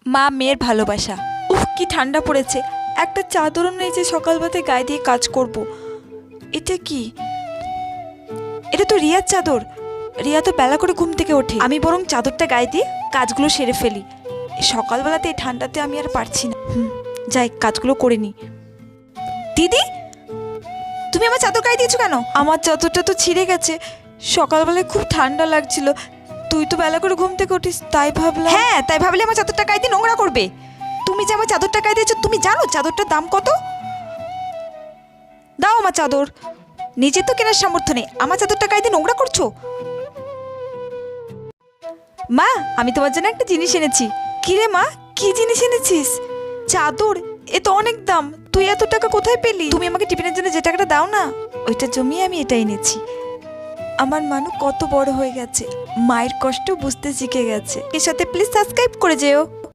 মা মেয়ের ভালোবাসা। উফ কি ঠান্ডা পড়েছে, একটা চাদরও নেই যে সকালবেলাতে গায়ে দিয়ে কাজ করব। এটা কি? এটা তো রিয়ার চাদর। রিয়া তো বেলা করে ঘুম থেকে ওঠে। আমি বরং চাদরটা গায়ে দিয়ে কাজগুলো সেরে ফেলি। সকালবেলাতে এই ঠান্ডাতে আমি আর পারছি না। যাই কাজগুলো করে নি। দিদি, তুমি আমার চাদর গায়ে দিয়েছো কেন? আমার চাদরটা তো ছিঁড়ে গেছে। সকালবেলায় খুব ঠান্ডা লাগছিল, তুই তো বেলা করে ঘুম থেকে উঠিস, তাই ভাবলাম। হ্যাঁ, তাই ভাবলে আমার চাদরটা গায়ে দিয়ে নোংরা করবে? তুমি যে আমার চাদরটা গায়ে দিয়েছো, তুমি জানো চাদরটার দাম কত? দাও আমার চাদর। নিজে তো কেনার সামর্থ্য নেই, আমার চাদরটা গায়ে দিয়ে নোংরা করছো। মা, আমি তোমার জন্য একটা জিনিস এনেছি। কি রে মা, কি জিনিস এনেছিস? চাদর? এ তো অনেক দাম, তুই এত টাকা কোথায় পেলি? তুমি আমাকে টিফিনের জন্য যে টাকাটা দাও না, ওইটা জমিয়ে আমি এটা এনেছি। আমার মানু কত বড় হয়ে গেছে, মায়ের কষ্ট বুঝতে শিখে গেছে। এর সাথে প্লিজ সাবস্ক্রাইব করে যেও।